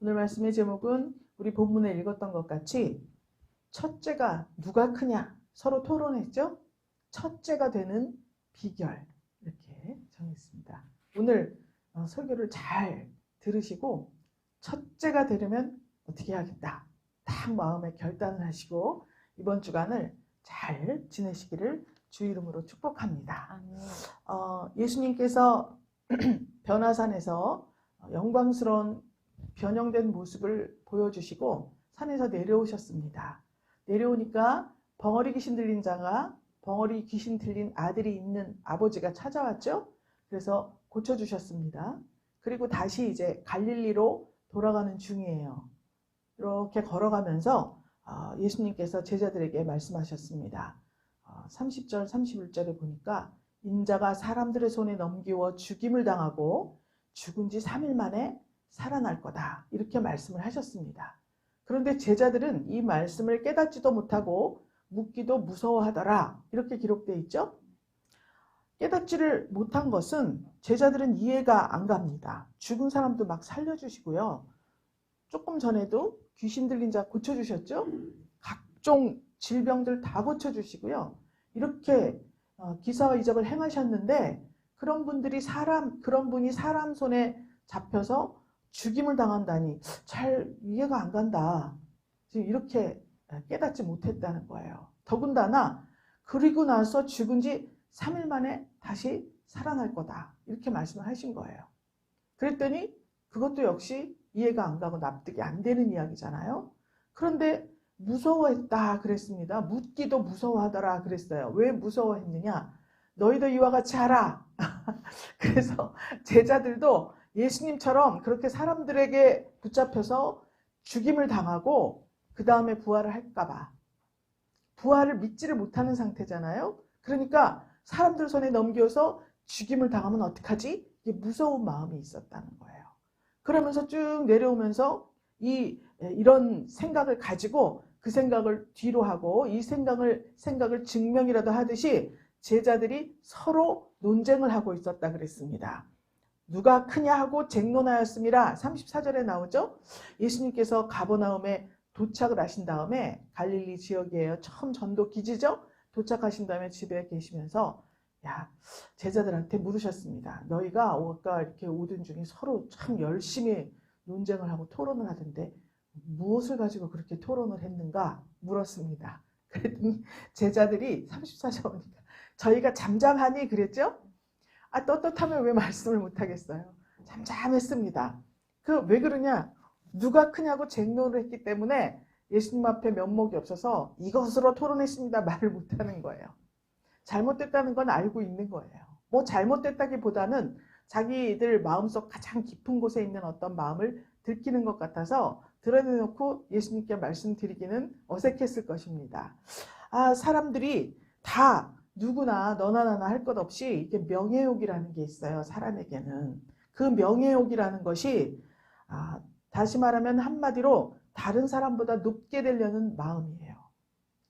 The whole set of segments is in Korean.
오늘 말씀의 제목은 우리 본문에 읽었던 것 같이 첫째가 누가 크냐 서로 토론했죠. 첫째가 되는 비결 이렇게 정했습니다. 오늘 설교를 잘 들으시고 첫째가 되려면 어떻게 해야겠다 딱 마음에 결단을 하시고 이번 주간을 잘 지내시기를 주 이름으로 축복합니다. 예수님께서 변화산에서 영광스러운 변형된 모습을 보여주시고 산에서 내려오셨습니다. 내려오니까 벙어리 귀신 들린 자가 벙어리 귀신 들린 아들이 있는 아버지가 찾아왔죠. 그래서 고쳐주셨습니다. 그리고 다시 이제 갈릴리로 돌아가는 중이에요. 이렇게 걸어가면서 예수님께서 제자들에게 말씀하셨습니다. 30절 31절에 보니까 인자가 사람들의 손에 넘기워 죽임을 당하고 죽은 지 3일 만에 살아날 거다 이렇게 말씀을 하셨습니다. 그런데 제자들은 이 말씀을 깨닫지도 못하고 묻기도 무서워하더라 이렇게 기록되어 있죠. 깨닫지를 못한 것은 제자들은 이해가 안 갑니다. 죽은 사람도 막 살려주시고요. 조금 전에도 귀신 들린 자 고쳐주셨죠. 각종 질병들 다 고쳐주시고요. 이렇게 기사와 이적을 행하셨는데 그런 분이 사람 손에 잡혀서 죽임을 당한다니 잘 이해가 안 간다. 지금 이렇게 깨닫지 못했다는 거예요. 더군다나 그리고 나서 죽은 지 3일 만에 다시 살아날 거다. 이렇게 말씀을 하신 거예요. 그랬더니 그것도 역시 이해가 안 가고 납득이 안 되는 이야기잖아요. 그런데 무서워했다 그랬습니다. 묻기도 무서워하더라 그랬어요. 왜 무서워했느냐? 너희도 이와 같이 하라. 그래서 제자들도 예수님처럼 그렇게 사람들에게 붙잡혀서 죽임을 당하고 그 다음에 부활을 할까봐 부활을 믿지를 못하는 상태잖아요. 그러니까 사람들 손에 넘겨서 죽임을 당하면 어떡하지? 이게 무서운 마음이 있었다는 거예요. 그러면서 쭉 내려오면서 이런 생각을 가지고 그 생각을 뒤로 하고 이 생각을 증명이라도 하듯이 제자들이 서로 논쟁을 하고 있었다 그랬습니다. 누가 크냐 하고 쟁론하였음이라 34절에 나오죠. 예수님께서 가버나움에 도착을 하신 다음에 갈릴리 지역이에요. 처음 전도 기지죠. 도착하신 다음에 집에 계시면서 제자들한테 물으셨습니다. 너희가 아까 이렇게 오던 중에 서로 참 열심히 논쟁을 하고 토론을 하던데 무엇을 가지고 그렇게 토론을 했는가 물었습니다. 그랬더니 제자들이 34절 오니까 저희가 잠잠하니 그랬죠? 떳떳하면 왜 말씀을 못하겠어요? 잠잠했습니다. 왜 그러냐? 누가 크냐고 쟁론을 했기 때문에 예수님 앞에 면목이 없어서 이것으로 토론했습니다. 말을 못하는 거예요. 잘못됐다는 건 알고 있는 거예요. 뭐 잘못됐다기보다는 자기들 마음속 가장 깊은 곳에 있는 어떤 마음을 들키는 것 같아서 드러내놓고 예수님께 말씀드리기는 어색했을 것입니다. 사람들이 다 누구나 너나 나나 할 것 없이 이게 명예욕이라는 게 있어요. 사람에게는. 그 명예욕이라는 것이 다시 말하면 한마디로 다른 사람보다 높게 되려는 마음이에요.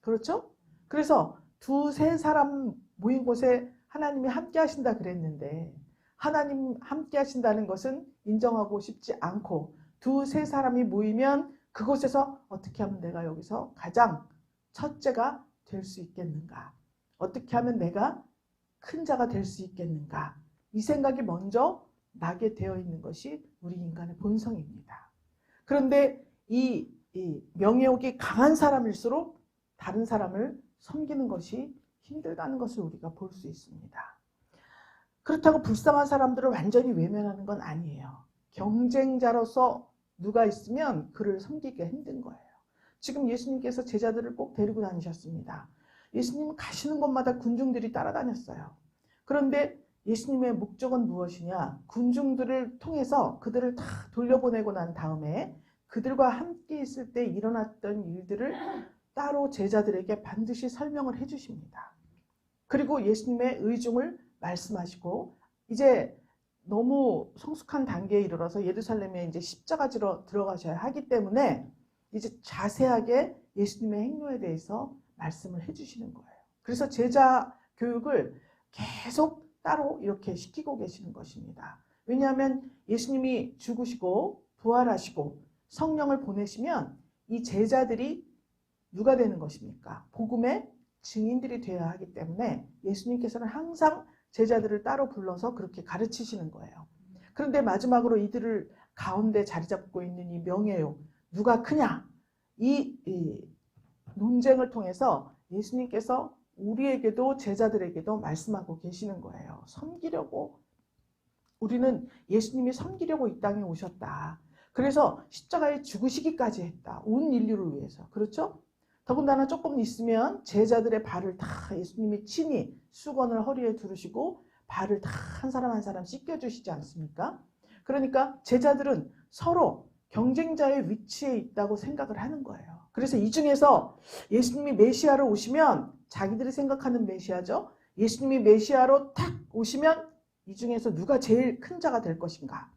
그렇죠? 그래서 두세 사람 모인 곳에 하나님이 함께 하신다 그랬는데 하나님 함께 하신다는 것은 인정하고 싶지 않고 두세 사람이 모이면 그곳에서 어떻게 하면 내가 여기서 가장 첫째가 될 수 있겠는가? 어떻게 하면 내가 큰 자가 될 수 있겠는가? 이 생각이 먼저 나게 되어 있는 것이 우리 인간의 본성입니다. 그런데 이 명예욕이 강한 사람일수록 다른 사람을 섬기는 것이 힘들다는 것을 우리가 볼 수 있습니다. 그렇다고 불쌍한 사람들을 완전히 외면하는 건 아니에요. 경쟁자로서 누가 있으면 그를 섬기기가 힘든 거예요. 지금 예수님께서 제자들을 꼭 데리고 다니셨습니다. 예수님은 가시는 곳마다 군중들이 따라다녔어요. 그런데 예수님의 목적은 무엇이냐? 군중들을 통해서 그들을 다 돌려보내고 난 다음에 그들과 함께 있을 때 일어났던 일들을 따로 제자들에게 반드시 설명을 해주십니다. 그리고 예수님의 의중을 말씀하시고 이제 너무 성숙한 단계에 이르러서 예루살렘에 이제 십자가 지러 들어가셔야 하기 때문에 이제 자세하게 예수님의 행로에 대해서 말씀을 해주시는 거예요. 그래서 제자 교육을 계속 따로 이렇게 시키고 계시는 것입니다. 왜냐하면 예수님이 죽으시고 부활하시고 성령을 보내시면 이 제자들이 누가 되는 것입니까? 복음의 증인들이 되어야 하기 때문에 예수님께서는 항상 제자들을 따로 불러서 그렇게 가르치시는 거예요. 그런데 마지막으로 이들을 가운데 자리 잡고 있는 이 명예요. 누가 크냐? 이 논쟁을 통해서 예수님께서 우리에게도 제자들에게도 말씀하고 계시는 거예요. 섬기려고, 우리는 예수님이 섬기려고 이 땅에 오셨다. 그래서 십자가에 죽으시기까지 했다. 온 인류를 위해서. 그렇죠? 더군다나 조금 있으면 제자들의 발을 다 예수님이 친히 수건을 허리에 두르시고 발을 다 한 사람 한 사람 씻겨주시지 않습니까? 그러니까 제자들은 서로 경쟁자의 위치에 있다고 생각을 하는 거예요. 그래서 이 중에서 예수님이 메시아로 오시면 자기들이 생각하는 메시아죠. 예수님이 메시아로 탁 오시면 이 중에서 누가 제일 큰 자가 될 것인가?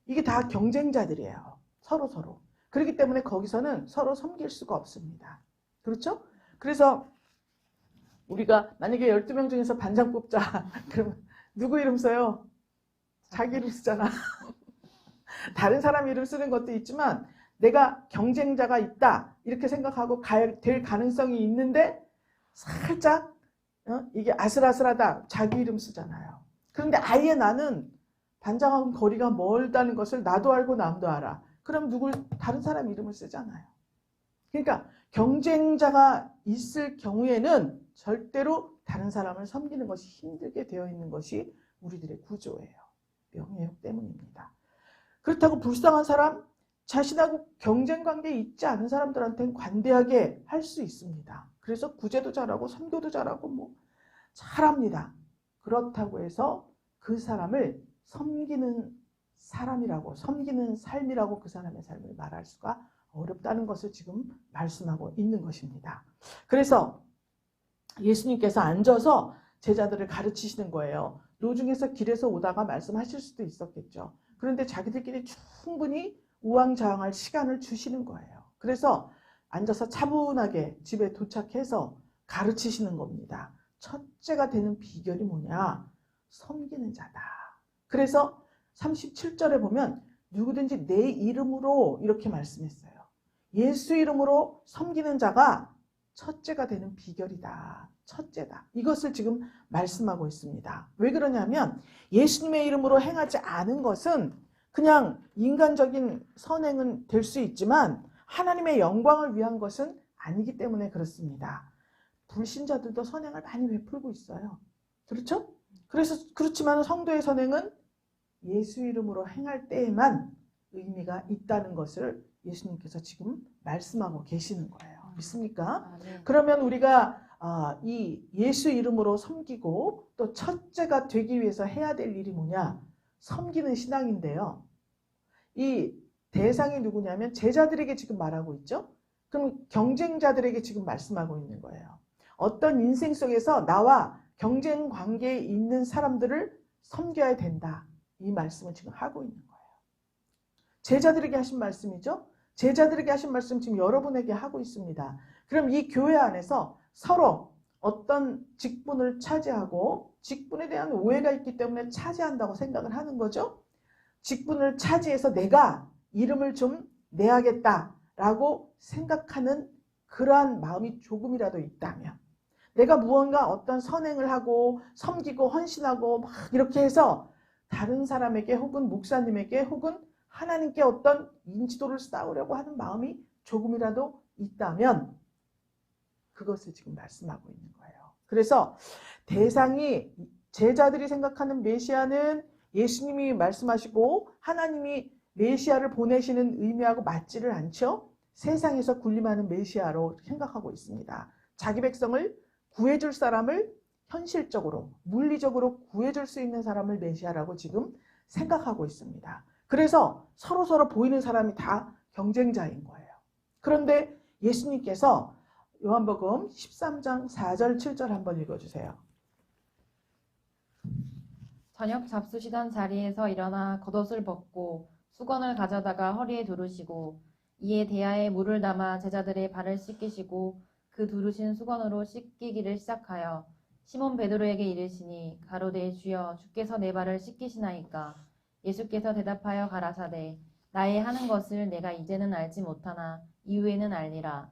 이게 다 경쟁자들이에요. 서로. 그렇기 때문에 거기서는 서로 섬길 수가 없습니다. 그렇죠? 그래서 우리가 만약에 12명 중에서 반장 뽑자. 그러면 누구 이름 써요? 자기 이름 쓰잖아. 다른 사람 이름 쓰는 것도 있지만 내가 경쟁자가 있다. 이렇게 생각하고 될 가능성이 있는데 살짝 이게 아슬아슬하다. 자기 이름 쓰잖아요. 그런데 아예 나는 반장하고 거리가 멀다는 것을 나도 알고 남도 알아. 그럼 다른 사람 이름을 쓰잖아요. 그러니까 경쟁자가 있을 경우에는 절대로 다른 사람을 섬기는 것이 힘들게 되어 있는 것이 우리들의 구조예요. 명예욕 때문입니다. 그렇다고 불쌍한 사람, 자신하고 경쟁관계에 있지 않은 사람들한테는 관대하게 할 수 있습니다. 그래서 구제도 잘하고 선교도 잘하고 잘합니다. 그렇다고 해서 그 사람을 섬기는 사람이라고, 섬기는 삶이라고 그 사람의 삶을 말할 수가 어렵다는 것을 지금 말씀하고 있는 것입니다. 그래서 예수님께서 앉아서 제자들을 가르치시는 거예요. 노중에서 길에서 오다가 말씀하실 수도 있었겠죠. 그런데 자기들끼리 충분히 우왕좌왕할 시간을 주시는 거예요. 그래서 앉아서 차분하게 집에 도착해서 가르치시는 겁니다. 첫째가 되는 비결이 뭐냐? 섬기는 자다. 그래서 37절에 보면 누구든지 내 이름으로 이렇게 말씀했어요. 예수 이름으로 섬기는 자가 첫째가 되는 비결이다. 첫째다. 이것을 지금 말씀하고 있습니다. 왜 그러냐면 예수님의 이름으로 행하지 않은 것은 그냥 인간적인 선행은 될 수 있지만 하나님의 영광을 위한 것은 아니기 때문에 그렇습니다. 불신자들도 선행을 많이 베풀고 있어요. 그렇죠? 그렇지만 성도의 선행은 예수 이름으로 행할 때에만 의미가 있다는 것을 예수님께서 지금 말씀하고 계시는 거예요. 믿습니까? 네. 그러면 우리가 이 예수 이름으로 섬기고 또 첫째가 되기 위해서 해야 될 일이 뭐냐? 섬기는 신앙인데요. 이 대상이 누구냐면 제자들에게 지금 말하고 있죠. 그럼 경쟁자들에게 지금 말씀하고 있는 거예요. 어떤 인생 속에서 나와 경쟁 관계에 있는 사람들을 섬겨야 된다. 이 말씀을 지금 하고 있는 거예요. 제자들에게 하신 말씀이죠. 제자들에게 하신 말씀 지금 여러분에게 하고 있습니다. 그럼 이 교회 안에서 서로 어떤 직분을 차지하고 직분에 대한 오해가 있기 때문에 차지한다고 생각을 하는 거죠. 직분을 차지해서 내가 이름을 좀 내야겠다라고 생각하는 그러한 마음이 조금이라도 있다면 내가 무언가 어떤 선행을 하고 섬기고 헌신하고 막 이렇게 해서 다른 사람에게 혹은 목사님에게 혹은 하나님께 어떤 인지도를 쌓으려고 하는 마음이 조금이라도 있다면 그것을 지금 말씀하고 있는 거예요. 그래서 대상이 제자들이 생각하는 메시아는 예수님이 말씀하시고 하나님이 메시아를 보내시는 의미하고 맞지를 않죠. 세상에서 군림하는 메시아로 생각하고 있습니다. 자기 백성을 구해줄 사람을 현실적으로 물리적으로 구해줄 수 있는 사람을 메시아라고 지금 생각하고 있습니다. 그래서 서로 보이는 사람이 다 경쟁자인 거예요. 그런데 예수님께서 요한복음 13장 4절 7절 한번 읽어주세요. 저녁 잡수시던 자리에서 일어나 겉옷을 벗고 수건을 가져다가 허리에 두르시고 이에 대야에 물을 담아 제자들의 발을 씻기시고 그 두르신 수건으로 씻기기를 시작하여 시몬 베드로에게 이르시니 가로되 주여 주께서 내 발을 씻기시나이까. 예수께서 대답하여 가라사대 나의 하는 것을 내가 이제는 알지 못하나 이후에는 알리라.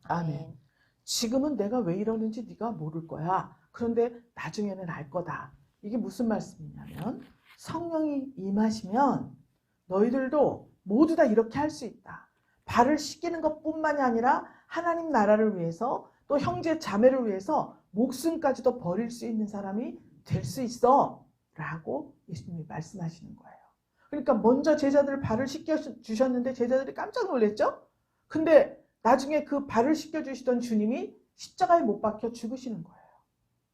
아멘. 지금은 내가 왜 이러는지 네가 모를 거야. 그런데 나중에는 알 거다. 이게 무슨 말씀이냐면 성령이 임하시면 너희들도 모두 다 이렇게 할 수 있다. 발을 씻기는 것뿐만이 아니라 하나님 나라를 위해서 또 형제 자매를 위해서 목숨까지도 버릴 수 있는 사람이 될 수 있어 라고 예수님이 말씀하시는 거예요. 그러니까 먼저 제자들 발을 씻겨 주셨는데 제자들이 깜짝 놀랐죠? 근데 나중에 그 발을 씻겨주시던 주님이 십자가에 못 박혀 죽으시는 거예요.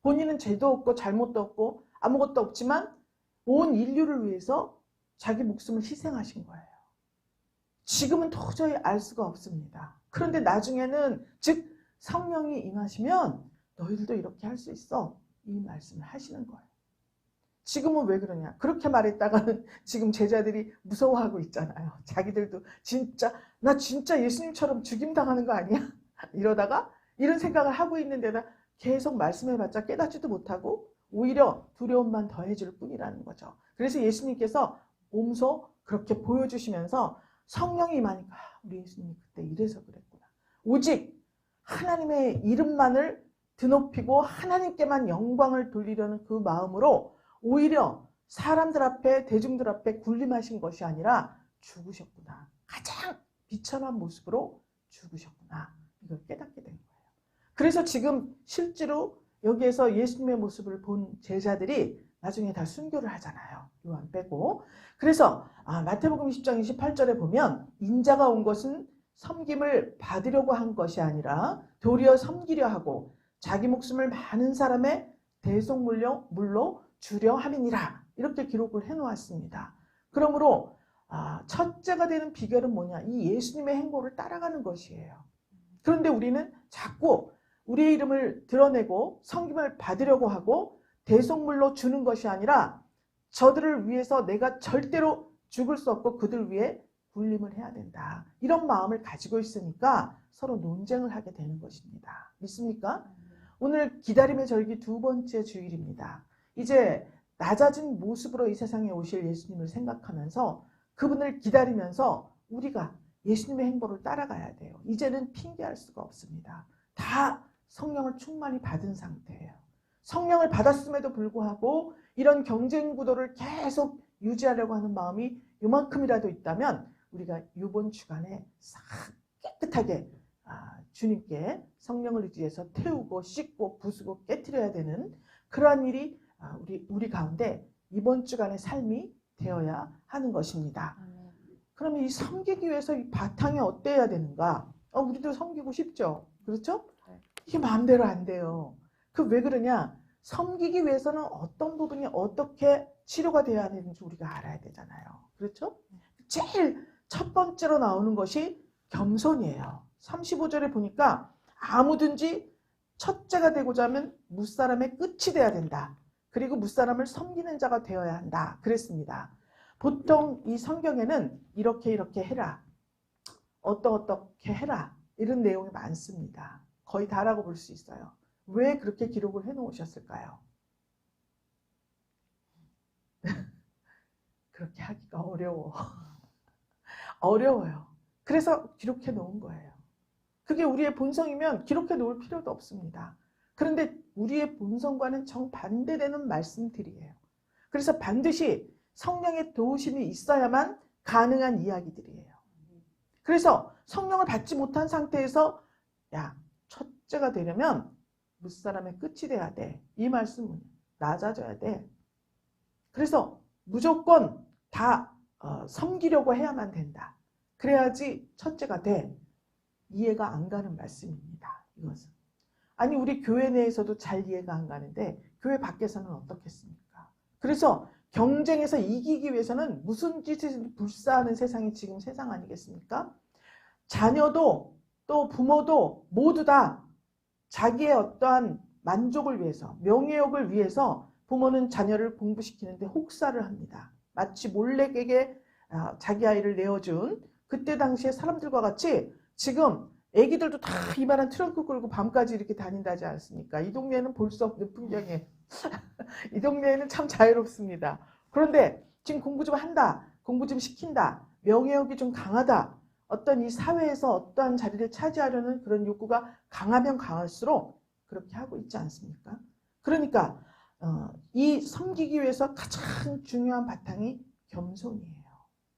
본인은 죄도 없고 잘못도 없고 아무것도 없지만 온 인류를 위해서 자기 목숨을 희생하신 거예요. 지금은 도저히 알 수가 없습니다. 그런데 나중에는 즉 성령이 임하시면 너희들도 이렇게 할 수 있어. 이 말씀을 하시는 거예요. 지금은 왜 그러냐? 그렇게 말했다가는 지금 제자들이 무서워하고 있잖아요. 자기들도 나 진짜 예수님처럼 죽임당하는 거 아니야? 이러다가 이런 생각을 하고 있는데다 계속 말씀해봤자 깨닫지도 못하고 오히려 두려움만 더해질 뿐이라는 거죠. 그래서 예수님께서 몸소 그렇게 보여주시면서 성령이 임하니까 우리 예수님이 그때 이래서 그랬구나. 오직 하나님의 이름만을 드높이고 하나님께만 영광을 돌리려는 그 마음으로 오히려 사람들 앞에 대중들 앞에 군림하신 것이 아니라 죽으셨구나. 가장 비천한 모습으로 죽으셨구나. 이걸 깨닫게 된 거예요. 그래서 지금 실제로 여기에서 예수님의 모습을 본 제자들이 나중에 다 순교를 하잖아요. 요한 빼고. 그래서 마태복음 10장 28절에 보면 인자가 온 것은 섬김을 받으려고 한 것이 아니라 도리어 섬기려 하고 자기 목숨을 많은 사람의 대속물로 주려 함이니라. 이렇게 기록을 해놓았습니다. 그러므로 첫째가 되는 비결은 뭐냐? 이 예수님의 행보를 따라가는 것이에요. 그런데 우리는 자꾸 우리의 이름을 드러내고 섬김을 받으려고 하고 대속물로 주는 것이 아니라 저들을 위해서 내가 절대로 죽을 수 없고 그들 위해 군림을 해야 된다. 이런 마음을 가지고 있으니까 서로 논쟁을 하게 되는 것입니다. 믿습니까? 오늘 기다림의 절기 두 번째 주일입니다. 이제 낮아진 모습으로 이 세상에 오실 예수님을 생각하면서 그분을 기다리면서 우리가 예수님의 행보를 따라가야 돼요. 이제는 핑계할 수가 없습니다. 다 성령을 충만히 받은 상태예요. 성령을 받았음에도 불구하고 이런 경쟁 구도를 계속 유지하려고 하는 마음이 요만큼이라도 있다면 우리가 이번 주간에 싹 깨끗하게 주님께 성령을 의지해서 태우고 씻고 부수고 깨트려야 되는 그러한 일이 우리 가운데 이번 주간의 삶이 되어야 하는 것입니다. 그러면 이 섬기기 위해서 이 바탕이 어때야 되는가? 우리도 섬기고 싶죠. 그렇죠? 이게 마음대로 안 돼요. 왜 그러냐? 섬기기 위해서는 어떤 부분이 어떻게 치료가 되어야 되는지 우리가 알아야 되잖아요. 그렇죠? 제일 첫 번째로 나오는 것이 겸손이에요. 35절에 보니까 아무든지 첫째가 되고자 하면 무사람의 끝이 돼야 된다. 그리고 무사람을 섬기는 자가 되어야 한다. 그랬습니다. 보통 이 성경에는 이렇게 해라. 어떻게 해라. 이런 내용이 많습니다. 거의 다라고 볼 수 있어요. 왜 그렇게 기록을 해놓으셨을까요? 그렇게 하기가 어려워요. 그래서 기록해 놓은 거예요. 그게 우리의 본성이면 기록해 놓을 필요도 없습니다. 그런데 우리의 본성과는 정반대되는 말씀들이에요. 그래서 반드시 성령의 도우심이 있어야만 가능한 이야기들이에요. 그래서 성령을 받지 못한 상태에서 첫째가 되려면 무사람의 끝이 돼야 돼. 이 말씀은 낮아져야 돼. 그래서 무조건 다 섬기려고 해야만 된다. 그래야지 첫째가 돼. 이해가 안 가는 말씀입니다. 이것은. 아니 우리 교회 내에서도 잘 이해가 안 가는데 교회 밖에서는 어떻겠습니까? 그래서 경쟁에서 이기기 위해서는 무슨 짓을 불사하는 세상이 지금 세상 아니겠습니까? 자녀도 또 부모도 모두 다 자기의 어떠한 만족을 위해서 명예욕을 위해서 부모는 자녀를 공부시키는데 혹사를 합니다. 마치 몰래에게 자기 아이를 내어준 그때 당시에 사람들과 같이 지금 애기들도 다 이만한 트렁크 끌고 밤까지 이렇게 다닌다지 않습니까? 이 동네는 볼 수 없는 풍경이에요. 이 동네에는 참 자유롭습니다. 그런데 지금 공부 좀 한다. 공부 좀 시킨다. 명예욕이 좀 강하다. 어떤 이 사회에서 어떠한 자리를 차지하려는 그런 욕구가 강하면 강할수록 그렇게 하고 있지 않습니까? 그러니까 이 섬기기 위해서 가장 중요한 바탕이 겸손이에요.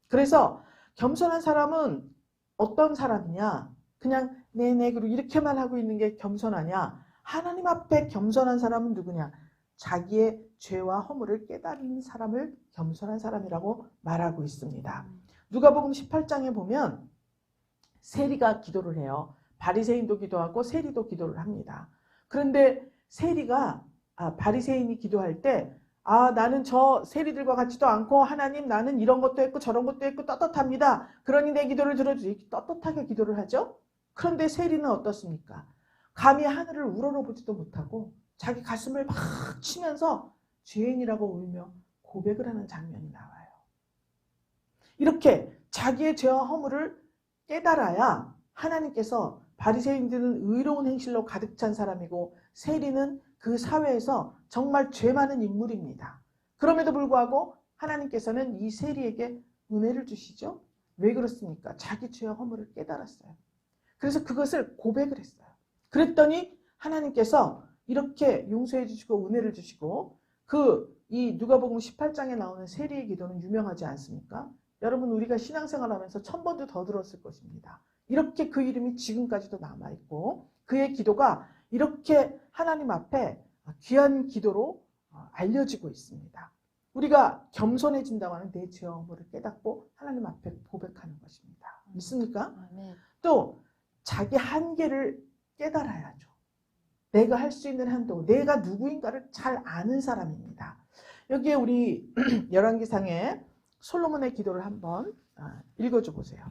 그래서 겸손한 사람은 어떤 사람이냐? 그냥 네네 그리고 이렇게만 하고 있는 게 겸손하냐? 하나님 앞에 겸손한 사람은 누구냐? 자기의 죄와 허물을 깨달은 사람을 겸손한 사람이라고 말하고 있습니다. 누가복음 18장에 보면 세리가 기도를 해요. 바리새인도 기도하고 세리도 기도를 합니다. 그런데 바리새인이 기도할 때 나는 저 세리들과 같지도 않고 하나님 나는 이런 것도 했고 저런 것도 했고 떳떳합니다. 그러니 내 기도를 들어주지. 떳떳하게 기도를 하죠. 그런데 세리는 어떻습니까? 감히 하늘을 우러러보지도 못하고 자기 가슴을 막 치면서 죄인이라고 울며 고백을 하는 장면이 나와요. 이렇게 자기의 죄와 허물을 깨달아야 하나님께서 바리새인들은 의로운 행실로 가득 찬 사람이고 세리는 그 사회에서 정말 죄 많은 인물입니다. 그럼에도 불구하고 하나님께서는 이 세리에게 은혜를 주시죠. 왜 그렇습니까? 자기 죄와 허물을 깨달았어요. 그래서 그것을 고백을 했어요. 그랬더니 하나님께서 이렇게 용서해 주시고 은혜를 주시고 이 누가복음 18장에 나오는 세리의 기도는 유명하지 않습니까? 여러분 우리가 신앙생활 하면서 1000번도 더 들었을 것입니다. 이렇게 그 이름이 지금까지도 남아있고 그의 기도가 이렇게 하나님 앞에 귀한 기도로 알려지고 있습니다. 우리가 겸손해진다고 하는 내 죄와 허물을 깨닫고 하나님 앞에 고백하는 것입니다. 믿습니까? 또 자기 한계를 깨달아야죠. 내가 할 수 있는 한도, 내가 누구인가를 잘 아는 사람입니다. 여기에 우리 열왕기상에 솔로몬의 기도를 한번 읽어줘 보세요.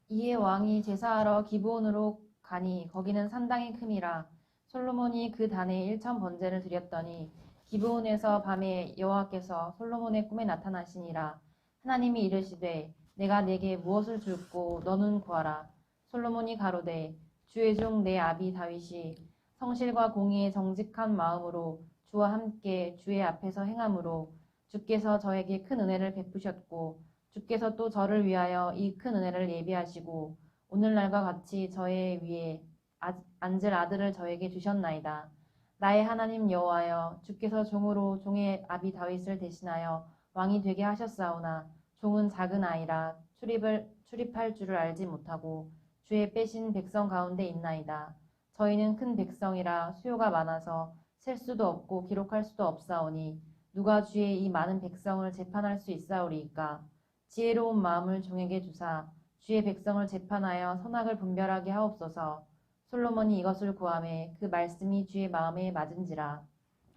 이에 왕이 제사하러 기브온으로 가니 거기는 산당이 큼이라. 솔로몬이 그 단에 1000 번제를 드렸더니 기브온에서 밤에 여호와께서 솔로몬의 꿈에 나타나시니라. 하나님이 이르시되 내가 내게 무엇을 줄고 너는 구하라. 솔로몬이 가로되 주의 종 내 아비 다윗이 성실과 공의에 정직한 마음으로 주와 함께 주의 앞에서 행함으로 주께서 저에게 큰 은혜를 베푸셨고 주께서 또 저를 위하여 이 큰 은혜를 예비하시고 오늘날과 같이 저의 위에 앉을 아들을 저에게 주셨나이다. 나의 하나님 여호와여 주께서 종으로 종의 아비 다윗을 대신하여 왕이 되게 하셨사오나 종은 작은 아이라 출입할 줄을 알지 못하고 주의 빼신 백성 가운데 있나이다. 저희는 큰 백성이라 수요가 많아서 셀 수도 없고 기록할 수도 없사오니 누가 주의 이 많은 백성을 재판할 수 있사오리이까. 지혜로운 마음을 종에게 주사 주의 백성을 재판하여 선악을 분별하게 하옵소서. 솔로몬이 이것을 구하매 그 말씀이 주의 마음에 맞은지라.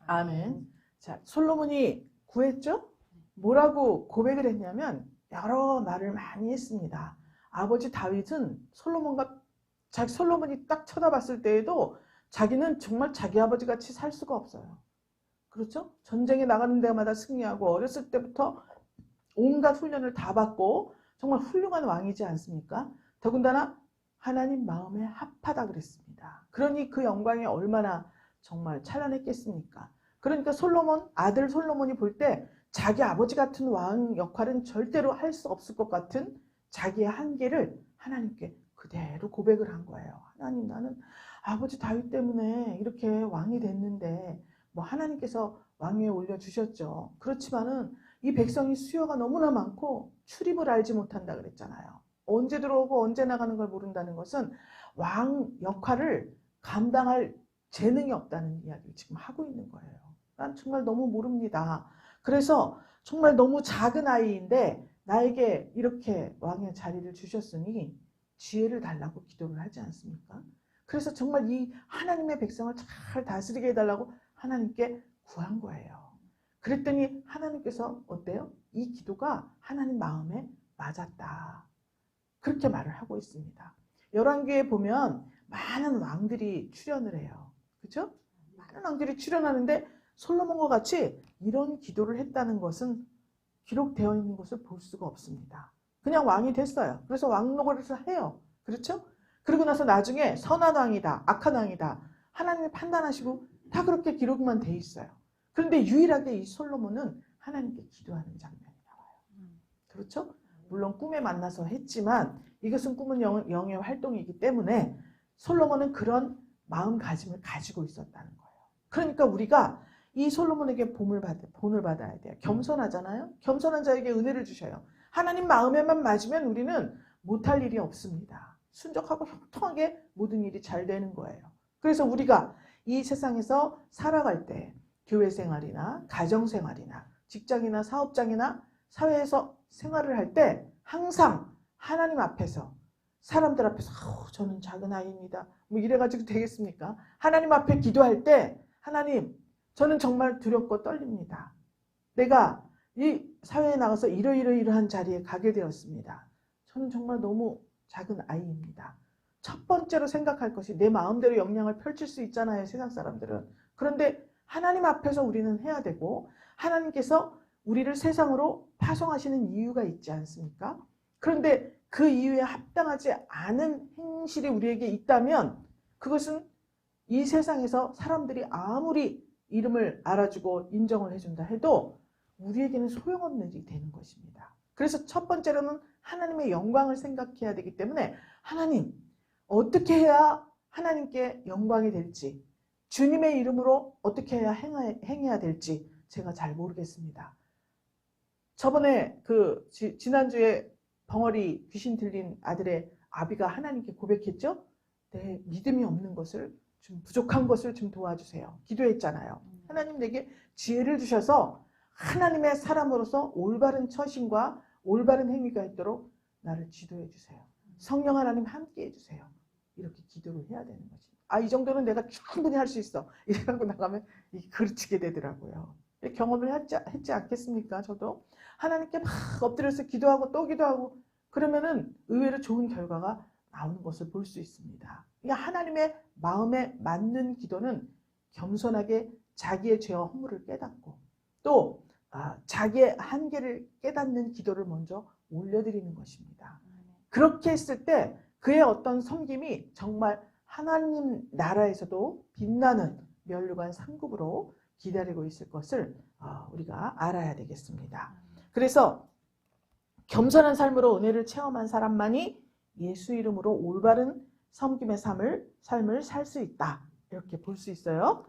아멘. 자, 솔로몬이 구했죠? 뭐라고 고백을 했냐면 여러 말을 많이 했습니다. 아버지 다윗은 솔로몬이 딱 쳐다봤을 때에도 자기는 정말 자기 아버지 같이 살 수가 없어요. 그렇죠? 전쟁에 나가는 데마다 승리하고 어렸을 때부터 온갖 훈련을 다 받고 정말 훌륭한 왕이지 않습니까? 더군다나 하나님 마음에 합하다 그랬습니다. 그러니 그 영광이 얼마나 정말 찬란했겠습니까? 그러니까 아들 솔로몬이 볼 때 자기 아버지 같은 왕 역할은 절대로 할 수 없을 것 같은 자기의 한계를 하나님께 그대로 고백을 한 거예요. 하나님, 나는 아버지 다윗 때문에 이렇게 왕이 됐는데 하나님께서 왕위에 올려주셨죠. 그렇지만은 이 백성이 수요가 너무나 많고 출입을 알지 못한다 그랬잖아요. 언제 들어오고 언제 나가는 걸 모른다는 것은 왕 역할을 감당할 재능이 없다는 이야기를 지금 하고 있는 거예요. 난 정말 너무 모릅니다. 그래서 정말 너무 작은 아이인데 나에게 이렇게 왕의 자리를 주셨으니 지혜를 달라고 기도를 하지 않습니까? 그래서 정말 이 하나님의 백성을 잘 다스리게 해달라고 하나님께 구한 거예요. 그랬더니 하나님께서 어때요? 이 기도가 하나님 마음에 맞았다. 그렇게 말을 하고 있습니다. 열왕기에 보면 많은 왕들이 출연을 해요. 그렇죠? 많은 왕들이 출연하는데 솔로몬과 같이 이런 기도를 했다는 것은 기록되어 있는 것을 볼 수가 없습니다. 그냥 왕이 됐어요. 그래서 왕노릇을 해요. 그렇죠? 그리고 나서 나중에 선한 왕이다, 악한 왕이다. 하나님이 판단하시고 다 그렇게 기록만 돼 있어요. 그런데 유일하게 이 솔로몬은 하나님께 기도하는 장면이 나와요. 그렇죠? 물론 꿈에 만나서 했지만 이것은 꿈은 영의 활동이기 때문에 솔로몬은 그런 마음가짐을 가지고 있었다는 거예요. 그러니까 우리가 이 솔로몬에게 본을 받아야 돼요. 겸손하잖아요. 겸손한 자에게 은혜를 주셔요. 하나님 마음에만 맞으면 우리는 못할 일이 없습니다. 순적하고 형통하게 모든 일이 잘 되는 거예요. 그래서 우리가 이 세상에서 살아갈 때 교회 생활이나 가정 생활이나 직장이나 사업장이나 사회에서 생활을 할 때 항상 하나님 앞에서 사람들 앞에서 저는 작은 아이입니다. 뭐 이래가지고 되겠습니까? 하나님 앞에 기도할 때 하나님 저는 정말 두렵고 떨립니다. 내가 이 사회에 나가서 이러한 자리에 가게 되었습니다. 저는 정말 너무 작은 아이입니다. 첫 번째로 생각할 것이 내 마음대로 역량을 펼칠 수 있잖아요. 세상 사람들은. 그런데 하나님 앞에서 우리는 해야 되고 하나님께서 우리를 세상으로 파송하시는 이유가 있지 않습니까? 그런데 그 이유에 합당하지 않은 행실이 우리에게 있다면 그것은 이 세상에서 사람들이 아무리 이름을 알아주고 인정을 해준다 해도 우리에게는 소용없는 일이 되는 것입니다. 그래서 첫 번째로는 하나님의 영광을 생각해야 되기 때문에 하나님 어떻게 해야 하나님께 영광이 될지 주님의 이름으로 어떻게 해야 행해야 될지 제가 잘 모르겠습니다. 저번에 지난주에 벙어리 귀신 들린 아들의 아비가 하나님께 고백했죠. 내 믿음이 없는 것을 좀 부족한 것을 좀 도와주세요. 기도했잖아요. 하나님 내게 지혜를 주셔서 하나님의 사람으로서 올바른 처신과 올바른 행위가 있도록 나를 지도해 주세요. 성령 하나님 함께 해주세요. 이렇게 기도를 해야 되는 거지. 이 정도는 내가 충분히 할 수 있어. 이래갖고 나가면 그르치게 되더라고요. 경험을 했지 않겠습니까? 저도 하나님께 막 엎드려서 기도하고 또 기도하고 그러면은 의외로 좋은 결과가 나오는 것을 볼 수 있습니다. 그러니까 하나님의 마음에 맞는 기도는 겸손하게 자기의 죄와 허물을 깨닫고 또 자기의 한계를 깨닫는 기도를 먼저 올려드리는 것입니다. 그렇게 했을 때 그의 어떤 섬김이 정말 하나님 나라에서도 빛나는 면류관 상급으로 기다리고 있을 것을 우리가 알아야 되겠습니다. 그래서 겸손한 삶으로 은혜를 체험한 사람만이 예수 이름으로 올바른 섬김의 삶을 살 수 있다. 이렇게 볼 수 있어요.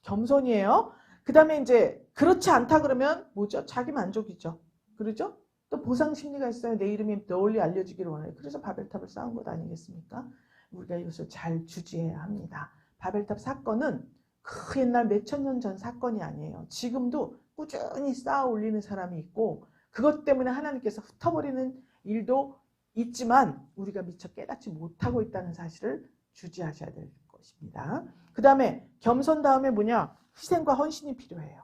겸손이에요. 그 다음에 이제 그렇지 않다 그러면 뭐죠? 자기 만족이죠. 그러죠? 또 보상 심리가 있어요. 내 이름이 널리 알려지기를 원해요. 그래서 바벨탑을 쌓은 것 아니겠습니까? 우리가 이것을 잘 주지해야 합니다. 바벨탑 사건은 그 옛날 몇천 년 전 사건이 아니에요. 지금도 꾸준히 쌓아 올리는 사람이 있고 그것 때문에 하나님께서 흩어버리는 일도 있지만 우리가 미처 깨닫지 못하고 있다는 사실을 주지하셔야 될 것입니다. 그 다음에 겸손 다음에 뭐냐? 희생과 헌신이 필요해요.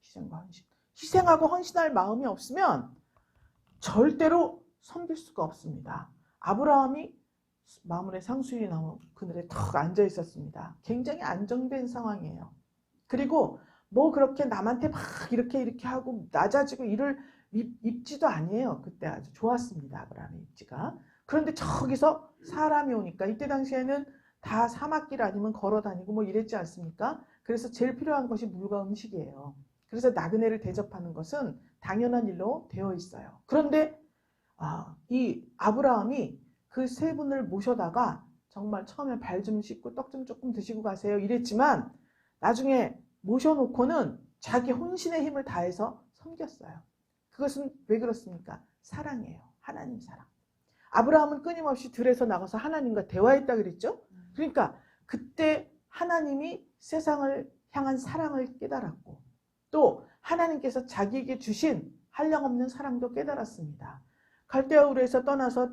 희생과 헌신. 희생하고 헌신할 마음이 없으면 절대로 섬길 수가 없습니다. 아브라함이 마물의 상수리 나무 그늘에 턱 앉아 있었습니다. 굉장히 안정된 상황이에요. 그리고 뭐 그렇게 남한테 막 이렇게 하고 낮아지고 일을 입지도 아니에요. 그때 아주 좋았습니다. 아브라함의 입지가. 그런데 저기서 사람이 오니까 이때 당시에는 다 사막길 아니면 걸어 다니고 뭐 이랬지 않습니까? 그래서 제일 필요한 것이 물과 음식이에요. 그래서 나그네를 대접하는 것은 당연한 일로 되어 있어요. 그런데 이 아브라함이 그 세 분을 모셔다가 정말 처음에 발 좀 씻고 떡 좀 조금 드시고 가세요 이랬지만 나중에 모셔놓고는 자기 혼신의 힘을 다해서 섬겼어요. 그것은 왜 그렇습니까? 사랑이에요. 하나님 사랑. 아브라함은 끊임없이 들에서 나가서 하나님과 대화했다 그랬죠? 그러니까 그때 하나님이 세상을 향한 사랑을 깨달았고 또 하나님께서 자기에게 주신 한량없는 사랑도 깨달았습니다. 갈대아 우르에서 떠나서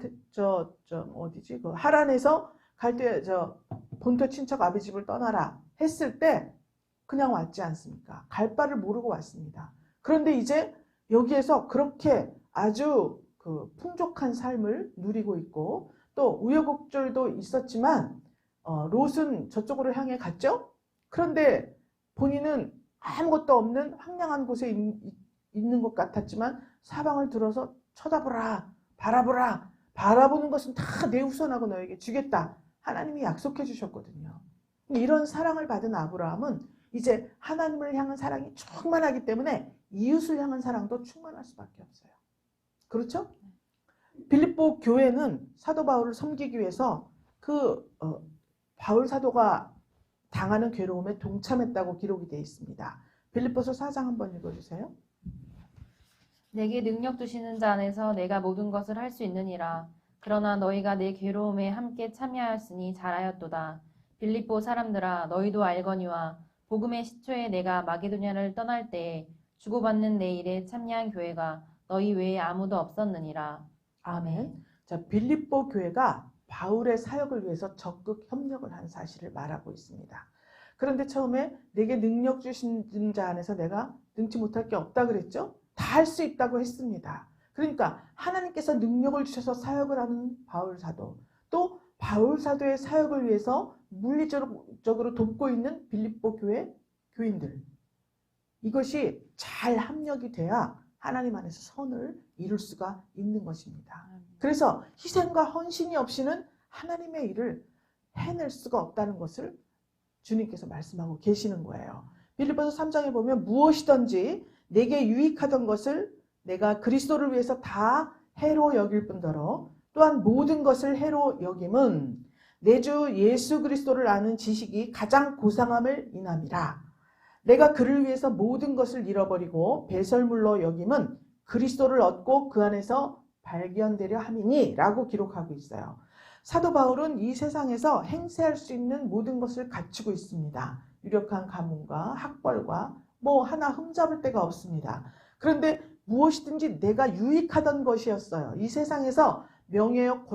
어디지? 그 하란에서 본토 친척 아비 집을 떠나라 했을 때 그냥 왔지 않습니까? 갈 바를 모르고 왔습니다. 그런데 이제 여기에서 그렇게 아주 풍족한 삶을 누리고 있고 또 우여곡절도 있었지만 롯은 저쪽으로 향해 갔죠? 그런데 본인은 아무것도 없는 황량한 곳에 있는 것 같았지만 사방을 들어서 쳐다보라, 바라보라, 바라보는 것은 다 내 후손하고 너에게 주겠다. 하나님이 약속해 주셨거든요. 이런 사랑을 받은 아브라함은 이제 하나님을 향한 사랑이 충만하기 때문에 이웃을 향한 사랑도 충만할 수밖에 없어요. 그렇죠? 빌립보 교회는 사도 바울을 섬기기 위해서 바울 사도가 당하는 괴로움에 동참했다고 기록이 되어 있습니다. 빌립보서 4장 한번 읽어주세요. 내게 능력 주시는 자 안에서 내가 모든 것을 할 수 있느니라. 그러나 너희가 내 괴로움에 함께 참여하였으니 잘하였도다. 빌립보 사람들아, 너희도 알거니와 복음의 시초에 내가 마게도냐를 떠날 때에 주고받는 내 일에 참여한 교회가 너희 외에 아무도 없었느니라. 아멘. 자, 빌립보 교회가 바울의 사역을 위해서 적극 협력을 한 사실을 말하고 있습니다. 그런데 처음에 내게 능력 주신 자 안에서 내가 능치 못할 게 없다 그랬죠? 다 할 수 있다고 했습니다. 그러니까 하나님께서 능력을 주셔서 사역을 하는 바울 사도, 또 바울 사도의 사역을 위해서 물리적으로 돕고 있는 빌립보 교회 교인들, 이것이 잘 합력이 돼야 하나님 안에서 선을 이룰 수가 있는 것입니다. 그래서 희생과 헌신이 없이는 하나님의 일을 해낼 수가 없다는 것을 주님께서 말씀하고 계시는 거예요. 빌립보서 3장에 보면 무엇이든지 내게 유익하던 것을 내가 그리스도를 위해서 다 해로 여길 뿐더러 또한 모든 것을 해로 여김은 내 주 예수 그리스도를 아는 지식이 가장 고상함을 인함이라. 내가 그를 위해서 모든 것을 잃어버리고 배설물로 여김은 그리스도를 얻고 그 안에서 발견되려 함이니 라고 기록하고 있어요. 사도 바울은 이 세상에서 행세할 수 있는 모든 것을 갖추고 있습니다. 유력한 가문과 학벌과 하나 흠잡을 데가 없습니다. 그런데 무엇이든지 내가 유익하던 것이었어요. 이 세상에서 명예욕,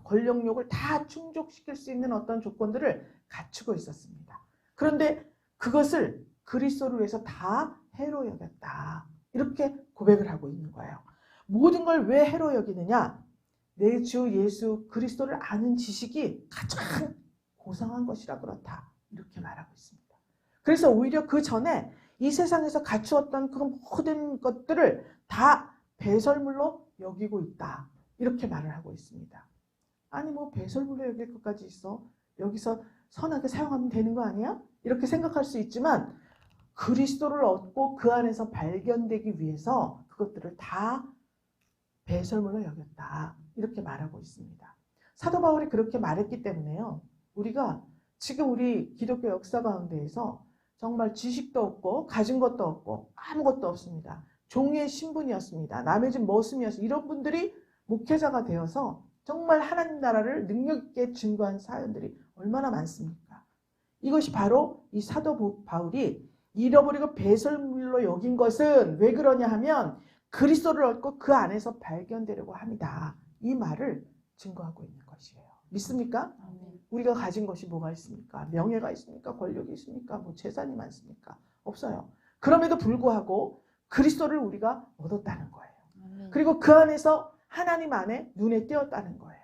권력욕을 다 충족시킬 수 있는 어떤 조건들을 갖추고 있었습니다. 그런데 그것을 그리스도를 위해서 다 해로 여겼다. 이렇게 고백을 하고 있는 거예요. 모든 걸 왜 해로 여기느냐? 내 주 예수 그리스도를 아는 지식이 가장 고상한 것이라 그렇다. 이렇게 말하고 있습니다. 그래서 오히려 그 전에 이 세상에서 갖추었던 그 모든 것들을 다 배설물로 여기고 있다. 이렇게 말을 하고 있습니다. 아니 배설물로 여길 것까지 있어. 여기서 선하게 사용하면 되는 거 아니야? 이렇게 생각할 수 있지만 그리스도를 얻고 그 안에서 발견되기 위해서 그것들을 다 배설물로 여겼다. 이렇게 말하고 있습니다. 사도 바울이 그렇게 말했기 때문에요. 우리가 지금 우리 기독교 역사 가운데에서 정말 지식도 없고 가진 것도 없고 아무것도 없습니다. 종의 신분이었습니다. 남의 집 머슴이었습니다. 이런 분들이 목회자가 되어서 정말 하나님 나라를 능력 있게 증거한 사연들이 얼마나 많습니까? 이것이 바로 이 사도 바울이 잃어버리고 배설물로 여긴 것은 왜 그러냐 하면 그리스도를 얻고 그 안에서 발견되려고 합니다. 이 말을 증거하고 있는 것이에요. 믿습니까? 우리가 가진 것이 뭐가 있습니까? 명예가 있습니까? 권력이 있습니까? 재산이 많습니까? 없어요. 그럼에도 불구하고 그리스도를 우리가 얻었다는 거예요. 그리고 그 안에서 하나님 안에 눈에 띄었다는 거예요.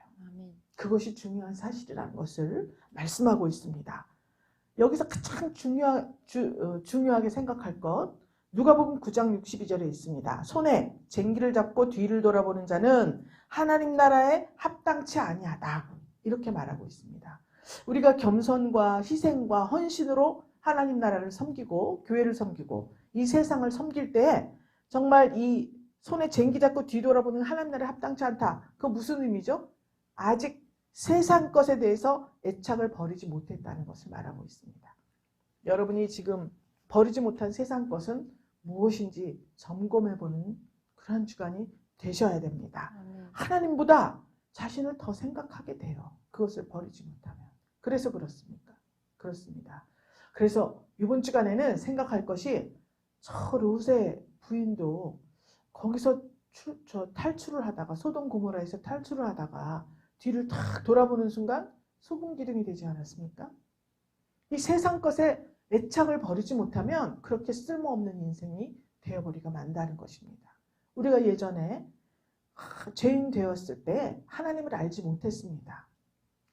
그것이 중요한 사실이라는 것을 말씀하고 있습니다. 여기서 가장 중요하게 생각할 것, 누가복음 9장 62절에 있습니다. 손에 쟁기를 잡고 뒤를 돌아보는 자는 하나님 나라에 합당치 아니하다. 이렇게 말하고 있습니다. 우리가 겸손과 희생과 헌신으로 하나님 나라를 섬기고 교회를 섬기고 이 세상을 섬길 때 정말 이 손에 쟁기 잡고 뒤돌아보는 하나님 나라에 합당치 않다. 그거 무슨 의미죠? 아직 세상 것에 대해서 애착을 버리지 못했다는 것을 말하고 있습니다. 여러분이 지금 버리지 못한 세상 것은 무엇인지 점검해보는 그런 주간이 되셔야 됩니다. 하나님보다 자신을 더 생각하게 돼요. 그것을 버리지 못하면. 그래서 그렇습니까? 그렇습니다. 그래서 이번 주간에는 생각할 것이 저 롯의 부인도 거기서 탈출을 하다가 소돔 고모라에서 탈출을 하다가 뒤를 탁 돌아보는 순간 소금기둥이 되지 않았습니까? 이 세상 것에 애착을 버리지 못하면 그렇게 쓸모없는 인생이 되어버리가 만다는 것입니다. 우리가 예전에 죄인 되었을 때 하나님을 알지 못했습니다.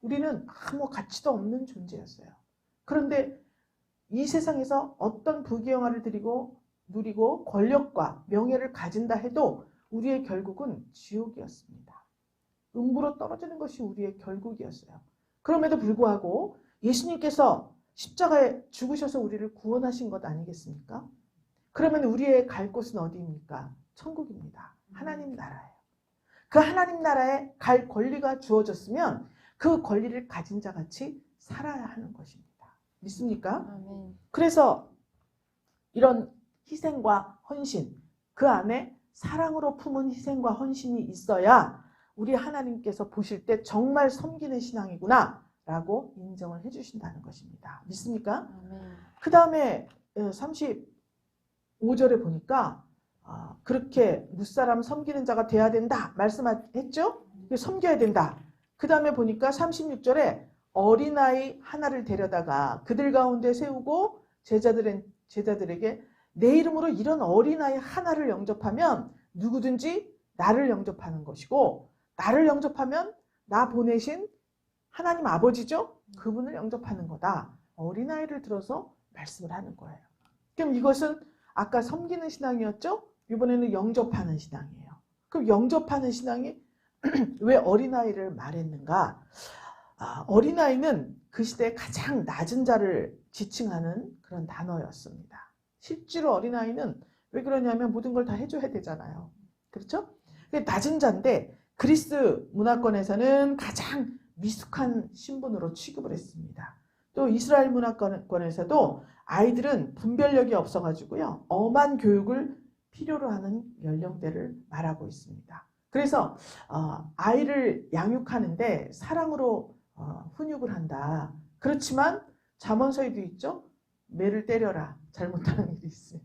우리는 아무 가치도 없는 존재였어요. 그런데 이 세상에서 어떤 부귀영화를 누리고 권력과 명예를 가진다 해도 우리의 결국은 지옥이었습니다. 음부로 떨어지는 것이 우리의 결국이었어요. 그럼에도 불구하고 예수님께서 십자가에 죽으셔서 우리를 구원하신 것 아니겠습니까? 그러면 우리의 갈 곳은 어디입니까? 천국입니다. 하나님 나라예요. 그 하나님 나라에 갈 권리가 주어졌으면 그 권리를 가진 자 같이 살아야 하는 것입니다. 믿습니까? 아멘. 그래서 이런 희생과 헌신, 그 안에 사랑으로 품은 희생과 헌신이 있어야 우리 하나님께서 보실 때 정말 섬기는 신앙이구나 라고 인정을 해주신다는 것입니다. 믿습니까? 아멘. 그 다음에 35절에 보니까 그렇게 무사람 섬기는 자가 돼야 된다 말씀했죠? 섬겨야 된다. 그 다음에 보니까 36절에 어린아이 하나를 데려다가 그들 가운데 세우고 제자들에게 내 이름으로 이런 어린아이 하나를 영접하면 누구든지 나를 영접하는 것이고 나를 영접하면 나 보내신 하나님 아버지죠? 그분을 영접하는 거다. 어린아이를 들어서 말씀을 하는 거예요. 그럼 이것은 아까 섬기는 신앙이었죠? 이번에는 영접하는 신앙이에요. 그럼 영접하는 신앙이 왜 어린아이를 말했는가? 어린아이는 그 시대에 가장 낮은 자를 지칭하는 그런 단어였습니다. 실제로 어린아이는 왜 그러냐면 모든 걸 다 해줘야 되잖아요. 그렇죠? 낮은 자인데 그리스 문화권에서는 가장 미숙한 신분으로 취급을 했습니다. 또 이스라엘 문화권에서도 아이들은 분별력이 없어가지고요. 엄한 교육을 필요로 하는 연령대를 말하고 있습니다. 그래서 아이를 양육하는데 사랑으로 훈육을 한다. 그렇지만 잠언서에도 있죠. 매를 때려라. 잘못하는 일이 있어요.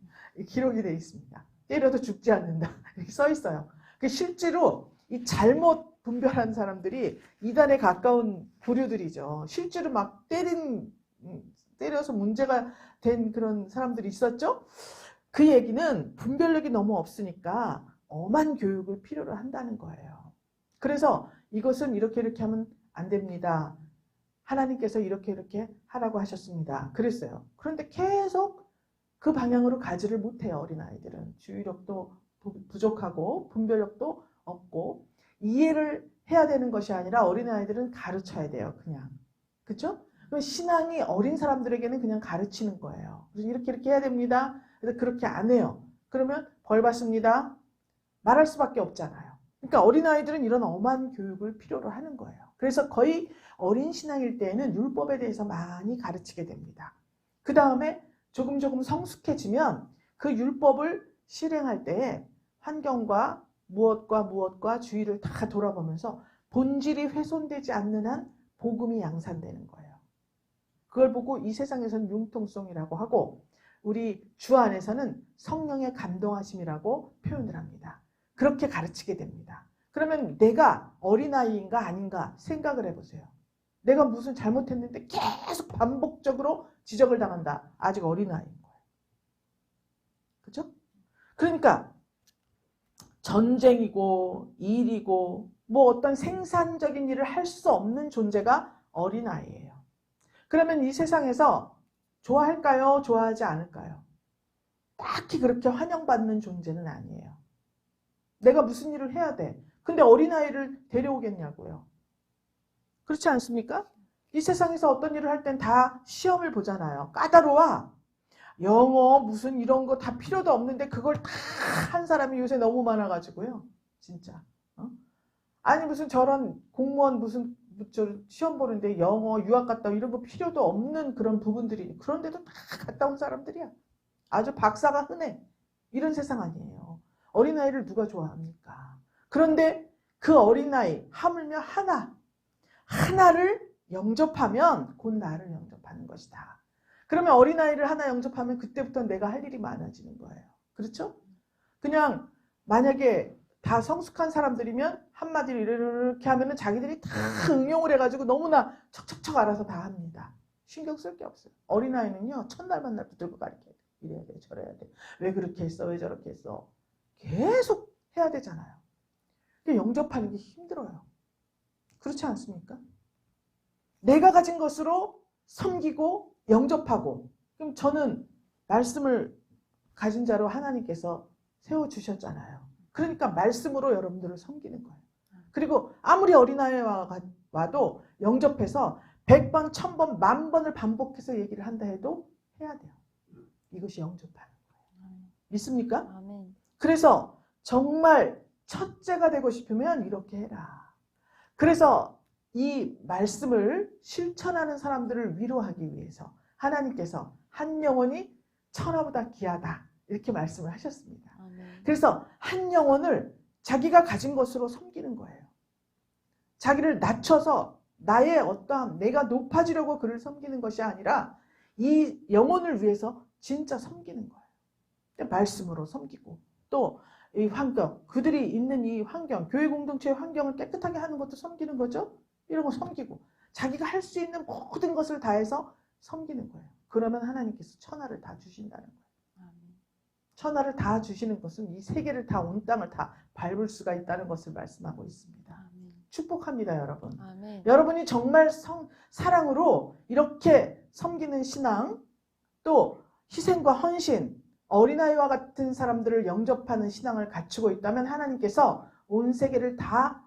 기록이 되어 있습니다. 때려도 죽지 않는다. 이렇게 써 있어요. 실제로 이 잘못 분별한 사람들이 이단에 가까운 부류들이죠. 실제로 막 때려서 문제가 된 그런 사람들이 있었죠. 그 얘기는 분별력이 너무 없으니까 엄한 교육을 필요로 한다는 거예요. 그래서 이것은 이렇게 하면 안 됩니다. 하나님께서 이렇게 하라고 하셨습니다. 그랬어요. 그런데 계속 그 방향으로 가지를 못해요. 어린아이들은. 주의력도 부족하고 분별력도 없고 이해를 해야 되는 것이 아니라 어린아이들은 가르쳐야 돼요. 그냥. 그렇죠? 신앙이 어린 사람들에게는 그냥 가르치는 거예요. 그래서 이렇게 해야 됩니다. 그래서 그렇게 안 해요. 그러면 벌 받습니다. 말할 수밖에 없잖아요. 그러니까 어린아이들은 이런 엄한 교육을 필요로 하는 거예요. 그래서 거의 어린 신앙일 때에는 율법에 대해서 많이 가르치게 됩니다. 그 다음에 조금 성숙해지면 그 율법을 실행할 때에 환경과 무엇과 주의를 다 돌아보면서 본질이 훼손되지 않는 한 복음이 양산되는 거예요. 그걸 보고 이 세상에서는 융통성이라고 하고 우리 주 안에서는 성령의 감동하심이라고 표현을 합니다. 그렇게 가르치게 됩니다. 그러면 내가 어린아이인가 아닌가 생각을 해보세요. 내가 무슨 잘못했는데 계속 반복적으로 지적을 당한다. 아직 어린아이인 거예요. 그렇죠? 그러니까 전쟁이고 일이고 뭐 어떤 생산적인 일을 할 수 없는 존재가 어린아이예요. 그러면 이 세상에서 좋아할까요? 좋아하지 않을까요? 딱히 그렇게 환영받는 존재는 아니에요. 내가 무슨 일을 해야 돼. 근데 어린아이를 데려오겠냐고요. 그렇지 않습니까? 이 세상에서 어떤 일을 할 땐 다 시험을 보잖아요. 까다로워. 영어 무슨 이런 거 다 필요도 없는데 그걸 다 한 사람이 요새 너무 많아가지고요. 진짜. 아니 무슨 저런 공무원 무슨 시험 보는데 영어 유학 갔다 이런 거 필요도 없는 그런 부분들이 그런데도 다 갔다 온 사람들이야. 아주 박사가 흔해. 이런 세상 아니에요. 어린아이를 누가 좋아합니까? 그런데 그 어린아이 하물며 하나를 영접하면 곧 나를 영접하는 것이다. 그러면 어린아이를 하나 영접하면 그때부터 내가 할 일이 많아지는 거예요. 그렇죠? 그냥 만약에 다 성숙한 사람들이면 한마디로 이렇게 하면은 자기들이 다 응용을 해가지고 너무나 척척척 알아서 다 합니다. 신경 쓸 게 없어요. 어린아이는요, 첫날 만날 붙들고 가르쳐야 돼. 이래야 돼, 저래야 돼. 왜 그렇게 했어? 왜 저렇게 했어? 계속 해야 되잖아요. 근데 영접하는 게 힘들어요. 그렇지 않습니까? 내가 가진 것으로 섬기고 영접하고, 그럼 저는 말씀을 가진 자로 하나님께서 세워주셨잖아요. 그러니까 말씀으로 여러분들을 섬기는 거예요. 그리고 아무리 어린아이와 와도 영접해서 100번, 1000번, 10,000번을 반복해서 얘기를 한다 해도 해야 돼요. 이것이 영접하는 거예요. 믿습니까? 아멘. 그래서 정말 첫째가 되고 싶으면 이렇게 해라. 그래서 이 말씀을 실천하는 사람들을 위로하기 위해서 하나님께서 한 영혼이 천하보다 귀하다 이렇게 말씀을 하셨습니다. 아멘. 그래서 한 영혼을 자기가 가진 것으로 섬기는 거예요. 자기를 낮춰서 나의 어떠함, 내가 높아지려고 그를 섬기는 것이 아니라 이 영혼을 위해서 진짜 섬기는 거예요. 말씀으로 섬기고 또 이 환경, 그들이 있는 이 환경, 교회 공동체의 환경을 깨끗하게 하는 것도 섬기는 거죠. 이런 거 섬기고 자기가 할 수 있는 모든 것을 다해서 섬기는 거예요. 그러면 하나님께서 천하를 다 주신다는 거예요. 아멘. 천하를 다 주시는 것은 이 세계를 다, 온 땅을 다 밟을 수가 있다는 것을 말씀하고 있습니다. 아멘. 축복합니다, 여러분. 아멘. 여러분이 정말 사랑으로 이렇게 섬기는 신앙, 또 희생과 헌신, 어린아이와 같은 사람들을 영접하는 신앙을 갖추고 있다면 하나님께서 온 세계를 다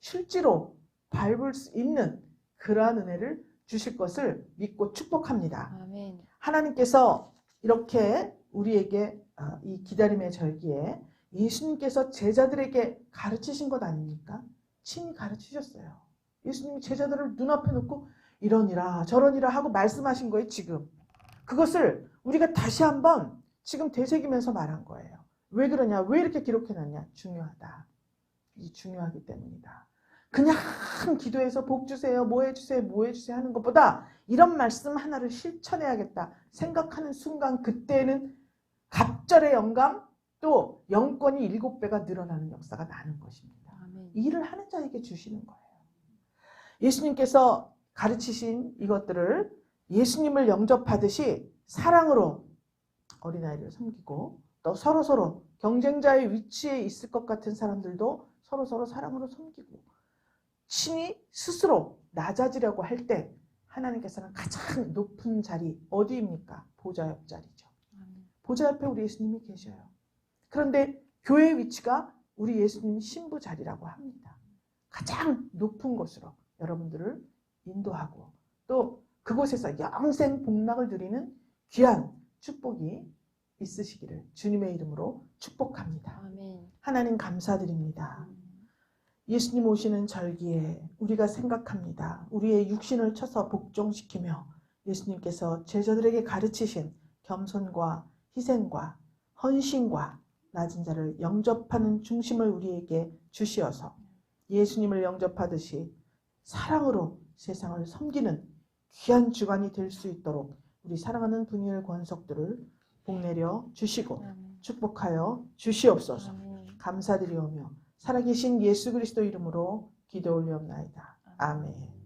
실제로 밟을 수 있는 그러한 은혜를 주실 것을 믿고 축복합니다. 아멘. 하나님께서 이렇게 우리에게 이 기다림의 절기에 예수님께서 제자들에게 가르치신 것 아닙니까? 친히 가르치셨어요. 예수님이 제자들을 눈앞에 놓고 이러니라 저러니라 하고 말씀하신 거예요. 지금 그것을 우리가 다시 한번 지금 되새기면서 말한 거예요. 왜 그러냐? 왜 이렇게 기록해놨냐? 중요하다. 이 중요하기 때문이다. 그냥 기도해서 복 주세요, 뭐 해주세요, 뭐 해주세요 하는 것보다 이런 말씀 하나를 실천해야겠다 생각하는 순간 그때는 갑절의 영감 또 영권이 7배가 늘어나는 역사가 나는 것입니다. 아멘. 일을 하는 자에게 주시는 거예요. 예수님께서 가르치신 이것들을 예수님을 영접하듯이 사랑으로 어린아이를 섬기고 또 서로서로 경쟁자의 위치에 있을 것 같은 사람들도 서로서로 사랑으로 섬기고 친히 스스로 낮아지려고 할 때 하나님께서는 가장 높은 자리 어디입니까? 보좌 옆 자리죠. 아멘. 보좌 옆에 우리 예수님이 계셔요. 그런데 교회의 위치가 우리 예수님 신부 자리라고 합니다. 가장 높은 곳으로 여러분들을 인도하고 또 그곳에서 영생 복락을 누리는 귀한 축복이 있으시기를 주님의 이름으로 축복합니다. 아멘. 하나님 감사드립니다. 예수님 오시는 절기에 우리가 생각합니다. 우리의 육신을 쳐서 복종시키며 예수님께서 제자들에게 가르치신 겸손과 희생과 헌신과 낮은 자를 영접하는 중심을 우리에게 주시어서 예수님을 영접하듯이 사랑으로 세상을 섬기는 귀한 주간이 될 수 있도록 우리 사랑하는 분이엘 권속들을 복내려 주시고 아멘. 축복하여 주시옵소서. 아멘. 감사드리오며 살아계신 예수 그리스도 이름으로 기도 올리옵나이다. 아멘.